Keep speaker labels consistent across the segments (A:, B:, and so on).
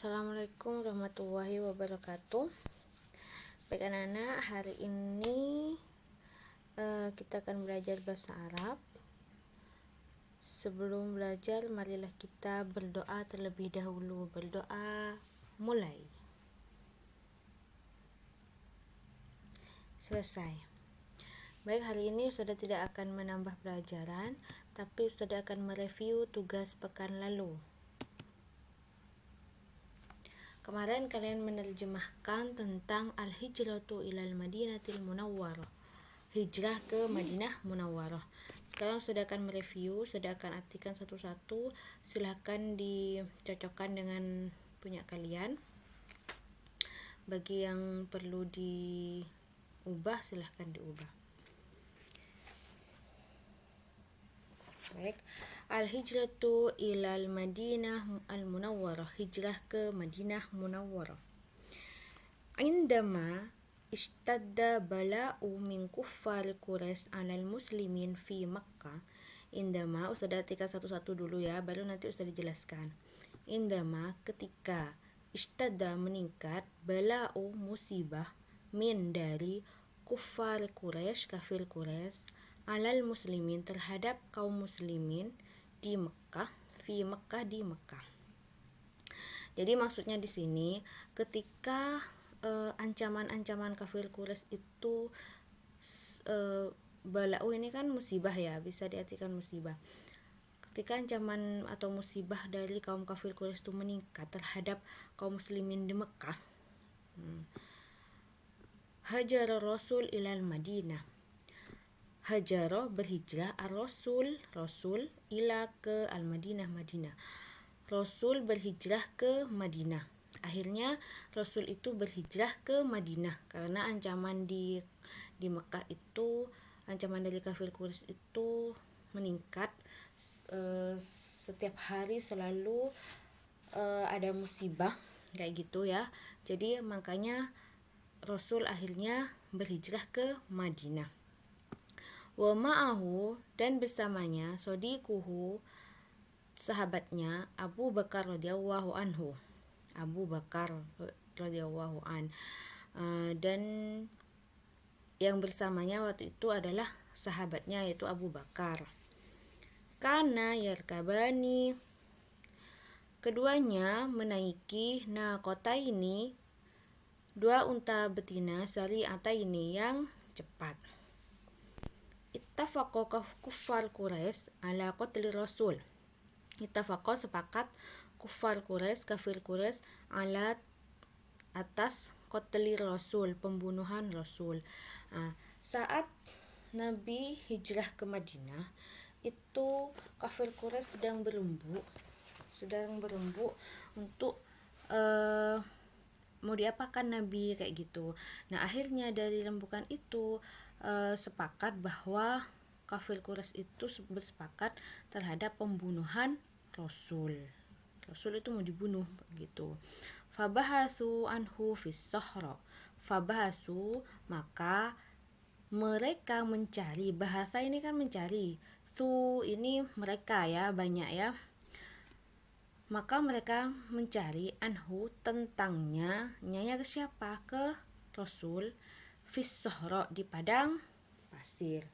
A: Assalamualaikum warahmatullahi wabarakatuh. Baik anak-anak, hari ini kita akan belajar bahasa Arab. Sebelum belajar, marilah kita berdoa terlebih dahulu. Berdoa, mulai. Selesai. Baik, hari ini Ustazah tidak akan menambah pelajaran, tapi Ustazah akan mereview tugas pekan lalu. Kemarin kalian menerjemahkan tentang al-hijratu ilal madinatil munawwarah, hijrah ke Madinah Munawwarah. Sekarang sudah akan mereview, sudah akan artikan satu-satu. Silahkan dicocokkan dengan punya kalian. Bagi yang perlu diubah, silahkan diubah. Baik, al-hijratu ilal Madinah al-Munawwarah, hijrah ke Madinah Munawwarah. Indama ishtadda bala'u min kuffar Quraisy 'alal muslimin fi Makkah. Indama, Ustazah artikan satu-satu dulu ya, baru nanti Ustazah dijelaskan. Indama, ketika, ishtadda meningkat, bala'u musibah, min dari kuffar Quraisy, kafir Quraisy, alal muslimin terhadap kaum muslimin di Mekah, fi Mekah di Mekah. Jadi maksudnya di sini ketika ancaman-ancaman kafir Quraisy itu bala'u ini kan musibah ya, bisa diartikan musibah. Ketika ancaman atau musibah dari kaum kafir Quraisy itu meningkat terhadap kaum muslimin di Mekah, hajara Rasul ilal Madinah. Hajaro berhijrah, ar-Rasul Rasul ila ke al-Madinah Madinah. Rasul berhijrah ke Madinah. Akhirnya Rasul itu berhijrah ke Madinah karena ancaman di Mekah itu, ancaman dari kafir Quraisy itu meningkat. Setiap hari selalu ada musibah kayak gitu ya. Jadi makanya Rasul akhirnya berhijrah ke Madinah. Wa ma'ahu, dan bersamanya, sodikuhu, sahabatnya, Abu Bakar radhiyallahu anhu. Abu Bakar radhiyallahu an. Dan yang bersamanya waktu itu adalah sahabatnya, yaitu Abu Bakar. Kana yarkabani, keduanya menaiki naqataini, dua unta betina, sari'ataini yang cepat. Ittafaqo kuffar Quraisy ala qatli Rasul. Ittafaqo sepakat, kuffar Quraisy, kafir Quraisy, ala atas qatli Rasul, pembunuhan Rasul. Saat Nabi hijrah ke Madinah, itu kafir Quraisy sedang berembuk untuk mau diapakan Nabi kayak gitu. Nah, akhirnya dari rembukan itu sepakat bahwa kafir Quraisy itu bersepakat terhadap pembunuhan Rasul. Rasul itu mau dibunuh begitu. Fabahasu anhu fis sahra. Fabahasu, maka mereka mencari. Bahasa ini kan mencari. Su ini mereka ya, banyak ya. Maka mereka mencari anhu, tentangnya, nyanya ke siapa? Ke Rasul, fis sahra, di padang pasir.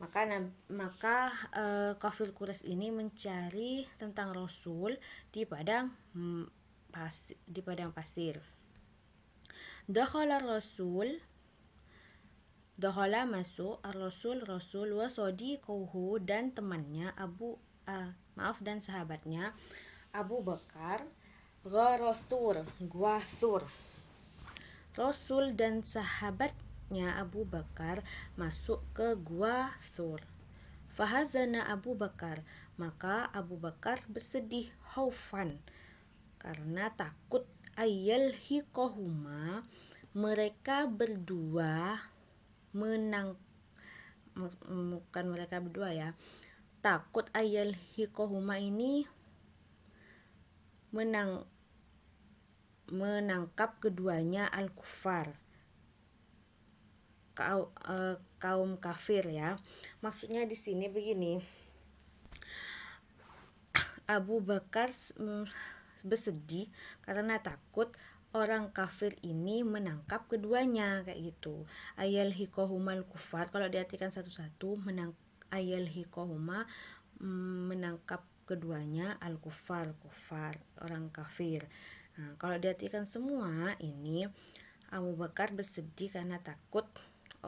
A: Maka kafir Quraisy ini mencari tentang Rasul di padang pasir. Dakhala Rasul, dakhala masuk ar-Rasul wa sadiquhu, dan temannya dan sahabatnya Abu Bakar, Gua Thur. Rasul dan sahabatnya Abu Bakar masuk ke Gua Thur. Fahazana Abu Bakar, maka Abu Bakar bersedih, haufan, karena takut, ayyalhiqahuma, mereka berdua bukan mereka berdua ya, takut ayyalhiqahuma ini menangkap keduanya al-kuffar, kaum kafir ya. Maksudnya di sini begini, Abu Bakar bersedih karena takut orang kafir ini menangkap keduanya kayak gitu. Ayal hikohumal kufar, kalau diartikan satu-satu, ayal hikohuma, menangkap keduanya, al kufar, kufar, orang kafir. Nah, kalau diartikan semua ini, Abu Bakar bersedih karena takut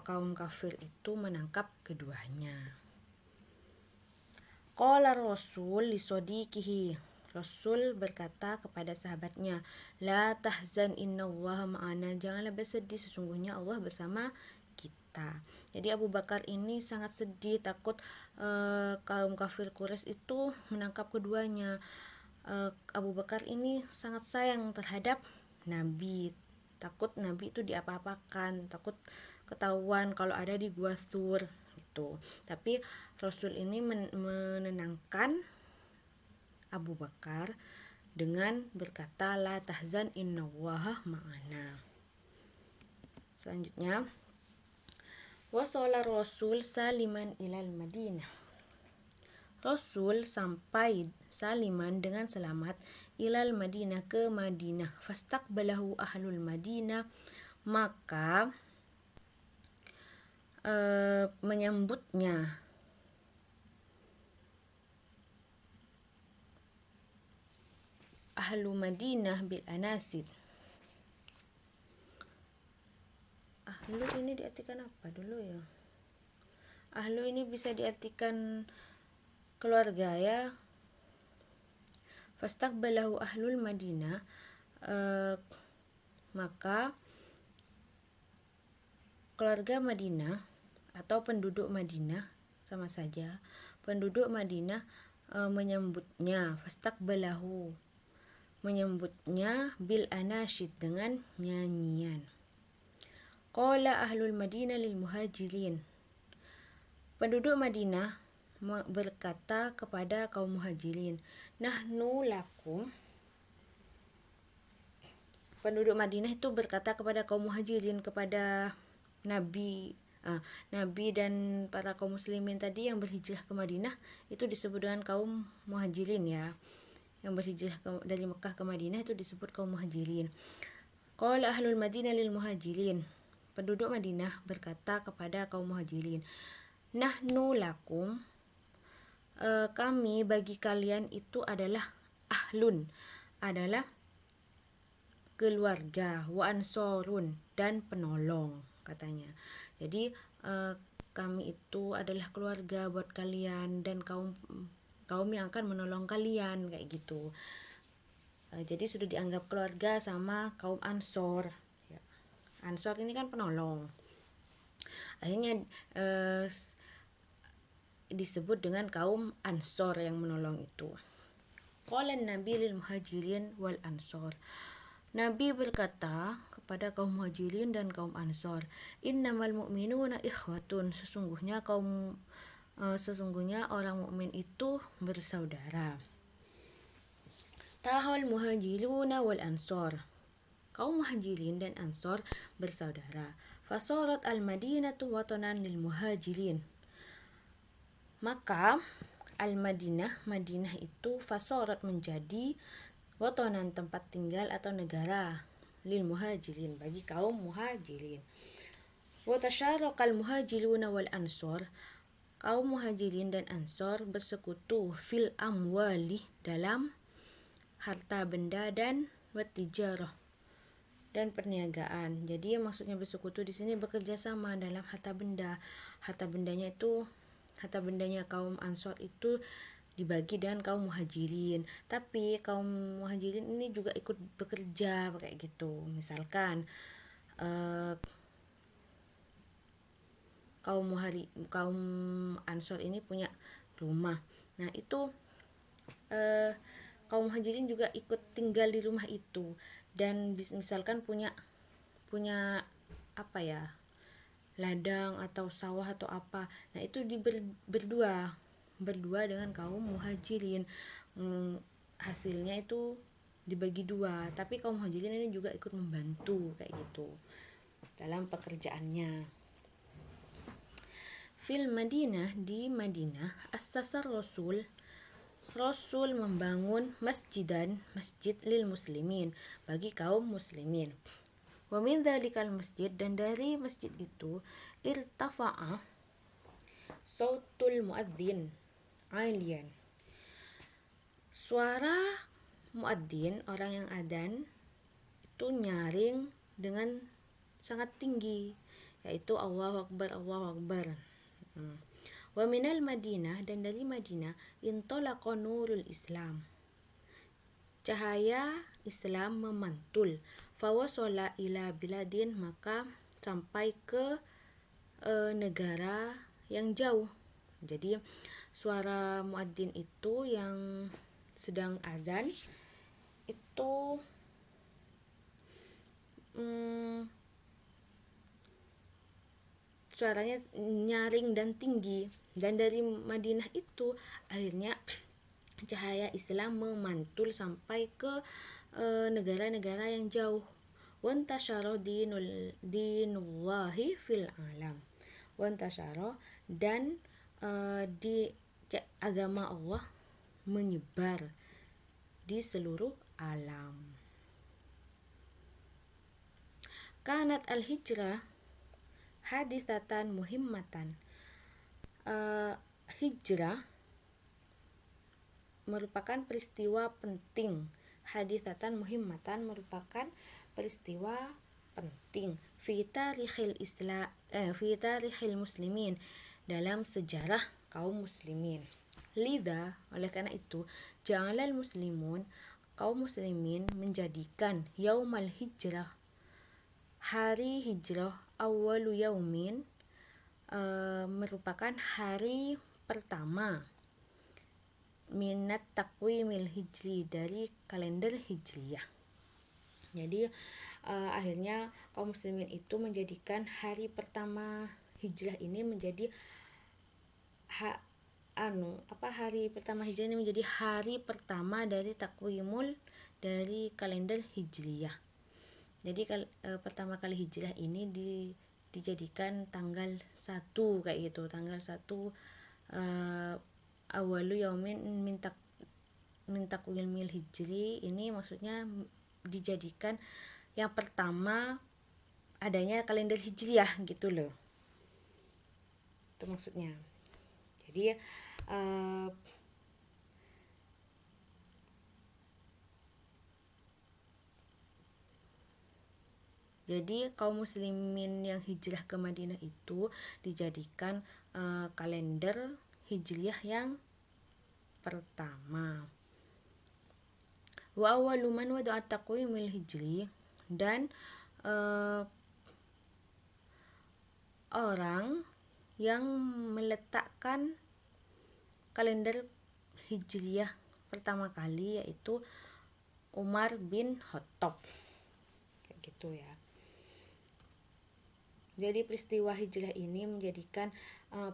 A: kaum kafir itu menangkap keduanya. Qala Rasul li sodiqihi, Rasul berkata kepada sahabatnya, la tahzan innallaha ma'ana, janganlah bersedih, sesungguhnya Allah bersama kita. Jadi Abu Bakar ini sangat sedih, takut kaum kafir Quraisy itu menangkap keduanya. Abu Bakar ini sangat sayang terhadap Nabi, takut Nabi itu diapa-apakan, takut ketahuan kalau ada di Gua Thur gitu. Tapi Rasul ini menenangkan Abu Bakar dengan berkata, la tahzan innallaha ma'ana. Selanjutnya, wasala Rasul saliman ilal Madinah, Rasul sampai saliman dengan selamat ilal Madinah, ke Madinah. Fastaqbalahu ahlul Madinah, maka menyambutnya ahlu Madinah bil anasid. Ahlu ini diartikan apa dulu ya? Ahlu ini bisa diartikan keluarga ya. Fastaqbalahu ahlul Madinah, maka keluarga Madinah atau penduduk Madinah sama saja. Penduduk Madinah menyambutnya, fastaqbalahu, menyambutnya bil anasyid, dengan nyanyian. Qala ahlul Madinah lil muhajirin, penduduk Madinah berkata kepada kaum muhajirin, nahnu lakum, penduduk Madinah itu berkata kepada kaum muhajirin, kepada Nabi dan para kaum muslimin tadi yang berhijrah ke Madinah, itu disebut dengan kaum muhajirin ya. Yang berhijrah dari Mekah ke Madinah itu disebut kaum muhajirin. Qala ahlul Madinah lil muhajirin, penduduk Madinah berkata kepada kaum muhajirin, nahnu lakum, kami bagi kalian itu adalah ahlun, adalah keluarga, wa ansorun, dan penolong katanya. Jadi kami itu adalah keluarga buat kalian dan kaum yang akan menolong kalian kayak gitu. Jadi sudah dianggap keluarga sama kaum Ansor ya. Ansor ini kan penolong, akhirnya disebut dengan kaum Ansor yang menolong itu. Qala Nabi lil muhajirin wal ansor, Nabi berkata kepada kaum muhajirin dan kaum ansor, innamal mu'minuna ikhwatun, sesungguhnya orang mukmin itu bersaudara. Tahal muhajiruna wal ansor, kaum muhajirin dan ansor bersaudara. Fasarat al-Madinatu watanan lil muhajirin, maka al-Madinah, Madinah itu fasarat menjadi watanan, tempat tinggal atau negara, lil muhajirin, bagi kaum muhajirin. Wa tasyarakal muhajiruna wal ansor, kaum muhajirin dan ansor bersekutu fil amwali, dalam harta benda, dan watijarah, dan perniagaan. Jadi maksudnya bersekutu di sini bekerja sama dalam harta benda. Harta bendanya kaum ansor itu dibagi dengan kaum muhajirin, tapi kaum muhajirin ini juga ikut bekerja kayak gitu. Misalkan kaum ansor ini punya rumah, nah itu kaum muhajirin juga ikut tinggal di rumah itu, dan misalkan punya apa ya, ladang atau sawah atau apa, nah itu berdua dengan kaum muhajirin. Hasilnya itu dibagi dua, tapi kaum muhajirin ini juga ikut membantu kayak gitu dalam pekerjaannya. Fil Madinah, di Madinah, as-sasar Rasul, Rasul membangun masjid lil muslimin, bagi kaum muslimin. Wa min dzalikal masjid, dan dari masjid itu irtafa'a sautul muadzin aliyan. Suara muadzin, orang yang adzan, itu nyaring dengan sangat tinggi, yaitu Allahu Akbar, Allahu Akbar. Wa minal Madinah, dan dari Madinah, intolaqa nurul Islam, cahaya Islam memantul. Fawasala ila biladin, maka sampai ke negara yang jauh. Jadi suara muadzin itu yang sedang azan itu suaranya nyaring dan tinggi, dan dari Madinah itu akhirnya cahaya Islam memantul sampai ke negara-negara yang jauh. Wantasyara dinullahi fil alam. Wantasyara, dan di agama Allah menyebar di seluruh alam. Kanat al-hijrah hadithatan muhimmatan. Hijrah merupakan peristiwa penting. Hadithatan muhimmatan merupakan peristiwa penting fi tarikhil muslimin, dalam sejarah kaum muslimin. Lida, oleh karena itu, ja'alal muslimun, kaum muslimin menjadikan yaumal hijrah, hari hijrah, awwalu yaumin, merupakan hari pertama minat takwimil hijri, dari kalender hijriyah. Jadi akhirnya kaum muslimin itu menjadikan hari pertama hijrah ini menjadi hari pertama hijrah ini menjadi hari pertama dari takwimul, dari kalender hijriyah. Jadi pertama kali hijrah ini dijadikan tanggal 1 kayak gitu, tanggal 1 awalu yaumin min takwimil hijri, ini maksudnya dijadikan yang pertama adanya kalender hijriyah gitu loh. Itu maksudnya. Jadi kaum muslimin yang hijrah ke Madinah itu dijadikan kalender hijriyah yang pertama. Wa awwalu man wada'a taqwimil hijri, dan orang yang meletakkan kalender hijriyah pertama kali yaitu Umar bin Khattab. Kayak gitu ya. Jadi peristiwa hijrah ini menjadikan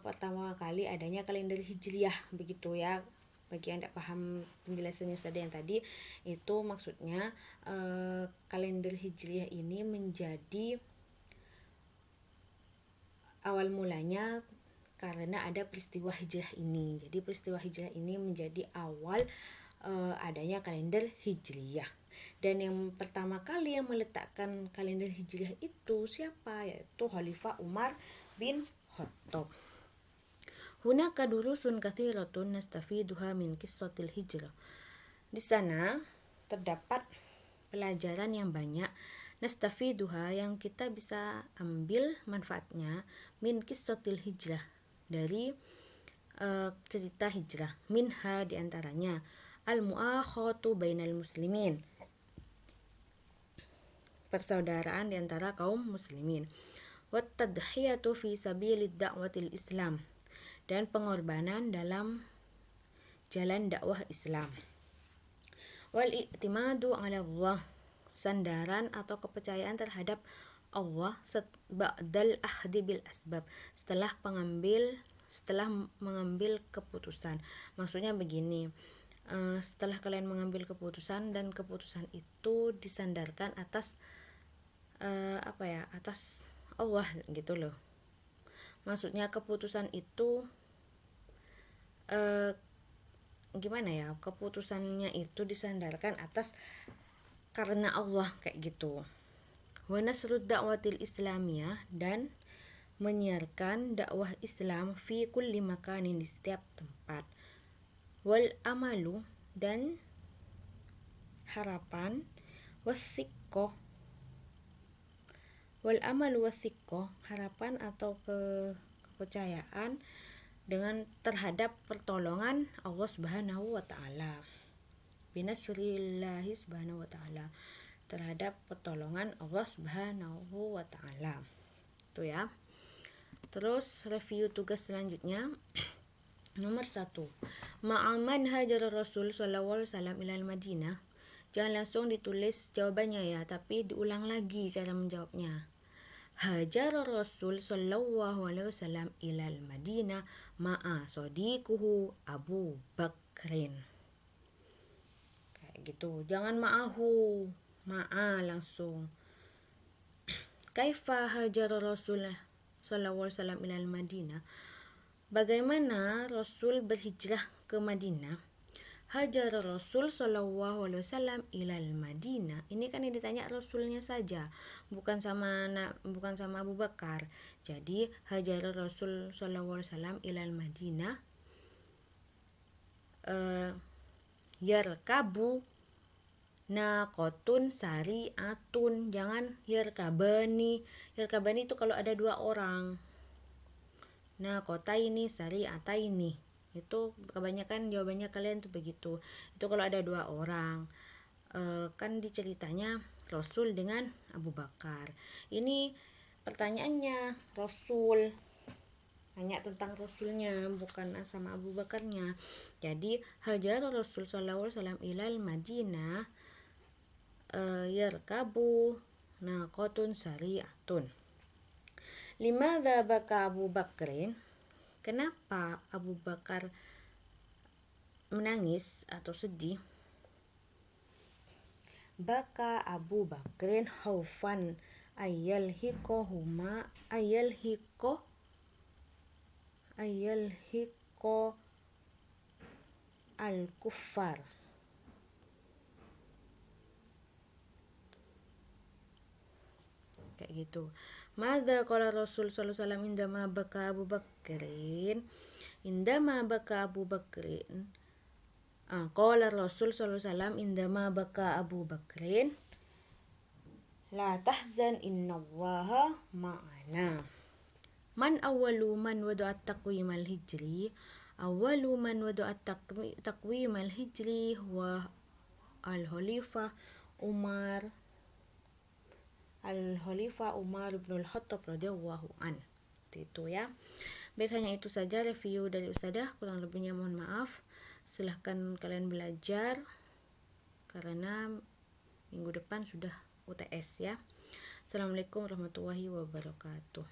A: pertama kali adanya kalender hijriyah, begitu ya. Bagi yang tidak paham penjelasannya tadi itu maksudnya kalender hijriyah ini menjadi awal mulanya karena ada peristiwa hijrah ini. Jadi peristiwa hijrah ini menjadi awal adanya kalender hijriyah. Dan yang pertama kali yang meletakkan kalender hijriah itu siapa? Yaitu Khalifah Umar bin Khattab. Hunaka durusun katsiratun nastafiduha min qissatil hijrah. Di sana terdapat pelajaran yang banyak, nastafiduha, yang kita bisa ambil manfaatnya, min qissatil hijrah, dari cerita hijrah. Minha, diantaranya, al-mu'akhatu bainal muslimin, persaudaraan di antara kaum muslimin. Wat tadhiyatu fi sabilid da'watil Islam, dan pengorbanan dalam jalan dakwah Islam. Wal i'timadu 'ala Allah, sandaran atau kepercayaan terhadap Allah ba'dal ahdi bil asbab, setelah mengambil keputusan. Maksudnya begini, setelah kalian mengambil keputusan dan keputusan itu disandarkan atas atas Allah gitu loh. Maksudnya keputusan itu gimana ya, keputusannya itu disandarkan atas karena Allah kayak gitu. Wa nasrud da'watil islamiyah, dan menyiarkan dakwah Islam fi kulli makanin, di setiap tempat. Wal amalu, dan harapan, wasikko, wal amalu wasikko, harapan atau kepercayaan dengan terhadap pertolongan Allah Subhanahu wa taala. Binasrillahi Subhanahu wa taala, terhadap pertolongan Allah Subhanahu wa taala. Itu ya. Terus review tugas selanjutnya. Nomor 1. Ma'aman hajar Rasul sallallahu alaihi wasallam ilal Madinah. Jangan langsung ditulis jawabannya ya, tapi diulang lagi cara menjawabnya. Hajar Rasul sallallahu alaihi wasallam ilal Madinah ma'a sadiquhu Abu Bakrin. Kayak gitu. Jangan ma'ahu, ma'a langsung. Kaifa hajar Rasul sallallahu alaihi wasallam ilal Madinah. Bagaimana Rasul berhijrah ke Madinah? Hajar Rasul sallallahu alaihi wasallam ilal Madinah. Ini kan yang ditanya Rasulnya saja, bukan sama Abu Bakar. Jadi hajar Rasul sallallahu alaihi wasallam ilal Madinah yarkabu naqotun sari'atun. Jangan yarkabani. Yarkabani itu kalau ada 2 orang. Naqotaini sari'ataini. Itu kebanyakan jawabannya kalian tuh begitu. Itu kalau ada 2 orang. Kan diceritanya Rasul dengan Abu Bakar. Ini pertanyaannya Rasul, tanya tentang Rasulnya, bukan sama Abu Bakarnya. Jadi hajar Rasul sallallahu alaihi wasallam ilal Madinah yarkabu naqotun sari'atun. Limadza baka Abu Bakrin? Kenapa Abu Bakar menangis atau sedih? Baka Abu Bakrin khaufan ayalhiqo al-kuffar. Kayak gitu. Madza qala Rasul sallallahu alaihi wasallam indama baka Abu Bakrin? Indama baka Abu Bakrin. Qala Rasul sallallahu alaihi wasallam indama baka Abu Bakrin, la tahzan innallaha ma'ana. Man awwalu man wada'a taqwim al-hijri? Awwalu man wada'a taqwim al-hijri wa al-Khalifah Umar bin al-Khattab radhiyallahu an. Itu ya. Baik, hanya itu saja review dari Ustazah, kurang lebihnya mohon maaf. Silahkan kalian belajar karena minggu depan sudah UTS ya. Assalamualaikum warahmatullahi wabarakatuh.